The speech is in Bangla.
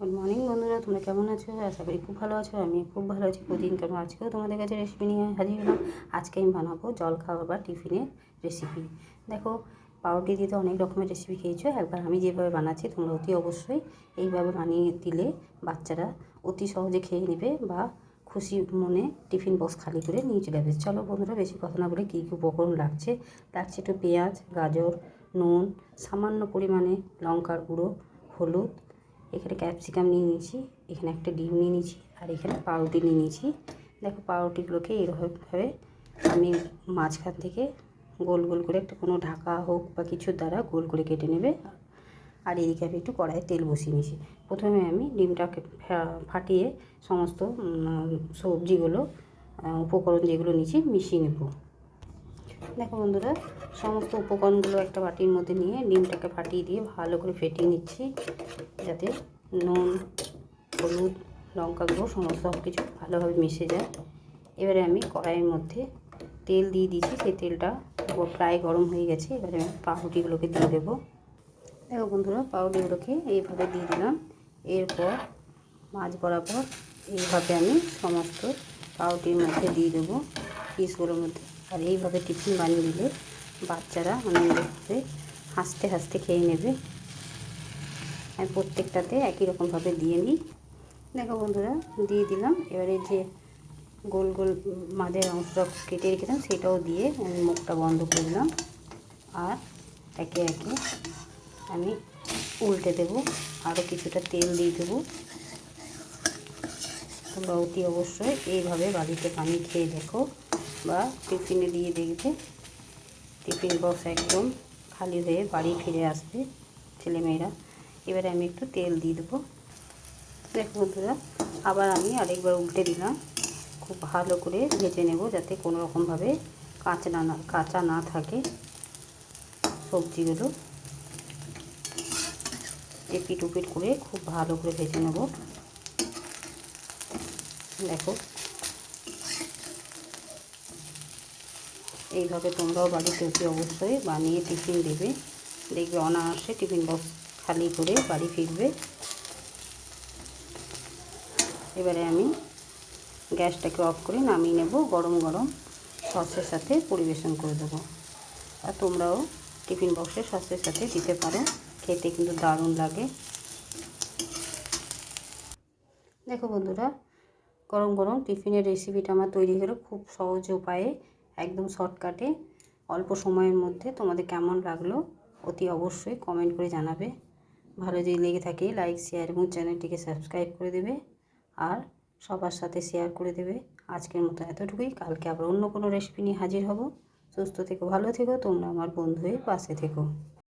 গুড মর্নিং বন্ধুরা, তোমরা কেমন আছো? আশা করি খুব ভালো আছো। আমি খুব ভালো আছি। প্রতিদিন কেমন আজকেও তোমাদের কাছে রেসিপি নিয়ে হাজির হলাম। আজকে আমি বানাবো জলখাবার বা টিফিনের রেসিপি। দেখো, পাউরুটি দিয়ে তো অনেক রকমের রেসিপি খেয়েছো। একবার আমি যেভাবে বানাচ্ছি তোমরা অতি অবশ্যই এইভাবে বানিয়ে দিলে বাচ্চারা অতি সহজে খেয়ে নেবে বা খুশি মনে টিফিন বক্স খালি করে নিয়ে চলে যাবে। চলো বন্ধুরা, বেশি কথা না বলে কী কী উপকরণ লাগছে একটু পেঁয়াজ, গাজর, নুন, সামান্য পরিমাণে লঙ্কার গুঁড়ো, হলুদ, এখানে ক্যাপসিকাম নিয়ে নিয়েছি, এখানে একটা ডিম নিয়ে নিয়েছি, আর এখানে পাউরুটি নিয়ে নিয়েছি। দেখো, পাউরুটিগুলোকে এরকমভাবে আমি মাঝখান থেকে গোল গোল করে একটা কোনো ঢাকা হোক বা কিছুর দ্বারা গোল করে কেটে নেবে। আর এদিকে আমি একটু কড়াইয়ে তেল বসিয়ে নিয়েছি। প্রথমে আমি ডিমটাকে ফাটিয়ে সমস্ত সবজিগুলো, উপকরণ যেগুলো নিয়েছি মিশিয়ে নেব। দেখো বন্ধুরা, সমস্ত উপকরণগুলো একটা বাটির মধ্যে নিয়ে ডিমটাকে ফাটিয়ে দিয়ে ভালো করে ফেটিয়ে নিচ্ছি, যাতে নুন, হলুদ, লঙ্কা গুঁড়ো সমস্ত সব কিছু ভালোভাবে মিশে যায়। এবারে আমি কড়াইয়ের মধ্যে তেল দিয়ে দিয়েছি, সেই তেলটা প্রায় গরম হয়ে গেছে। এবারে আমি পাউরুটিগুলোকে দিয়ে দেবো। দেখো বন্ধুরা, পাউরুটিগুলোকে এইভাবে দিয়ে দিলাম। এরপর মাঝ বরাবর এইভাবে আমি সমস্ত পাউরুটির মধ্যে দিয়ে দেবো, পিসগুলোর মধ্যে। আর এইভাবে টিফিন বানিয়ে দিলে বাচ্চারা আনন্দ করে হাসতে হাসতে খেয়ে নেবে। আমি প্রত্যেকটাতে একই রকমভাবে দিয়ে নিই। দেখো বন্ধুরা, দিয়ে দিলাম। এবারে যে গোল গোল মাঝের অংশটা কেটে রেখেছিলাম সেটাও দিয়ে আমি মুখটা বন্ধ করে দিলাম। আর একে একে আমি উল্টে দেবো, আরও কিছুটা তেল দিয়ে দেবো। তোমরা অতি অবশ্যই এইভাবে বাড়িতে বানিয়ে খেয়ে দেখো বা টিফিনে দিয়ে দেখবে। টিফিন বক্স একদম খালি হয়ে বাড়ি ফিরে আসবে ছেলেমেয়েরা। এবারে আমি একটু তেল দিয়ে দেবো। দেখো বন্ধুরা, আবার আমি আরেকবার উল্টে দিলাম। খুব ভালো করে ভেজে নেব, যাতে কোনো রকমভাবে কাঁচা না থাকে সবজিগুলো। এপিট উপিট করে খুব ভালো করে ভেজে নেব। দেখো, এইভাবে তোমরাও বাড়িতে অতি অবশ্যই বানিয়ে টিফিন দেবে। দেখবে অনায়াসে টিফিন বক্স খালি করে বাড়ি ফিরবে। এবারে আমি গ্যাসটাকে অফ করে নামিয়ে নেব। গরম গরম সসের সাথে পরিবেশন করে দেবো। আর তোমরাও টিফিন বক্সে সসের সাথে দিতে পারো, খেতে কিন্তু দারুণ লাগে। দেখো বন্ধুরা, গরম গরম টিফিনের রেসিপিটা আমার তৈরি হলো খুব সহজ উপায়ে, একদম শর্টকাটে, অল্প সময়ের মধ্যে। তোমাদের কেমন লাগলো অতি অবশ্যই কমেন্ট করে জানাবে। ভালো যদি লেগে থাকে লাইক, শেয়ার এবং চ্যানেলটিকে সাবস্ক্রাইব করে দেবে। আর সবার সাথে শেয়ার করে দেবে। আজকের মতো এতটুকুই। কালকে আবার অন্য কোনো রেসিপি নিয়ে হাজির হব। সুস্থ থেকো, ভালো থেকো, তোমরা আমার বন্ধু হয়ে পাশে থেকো।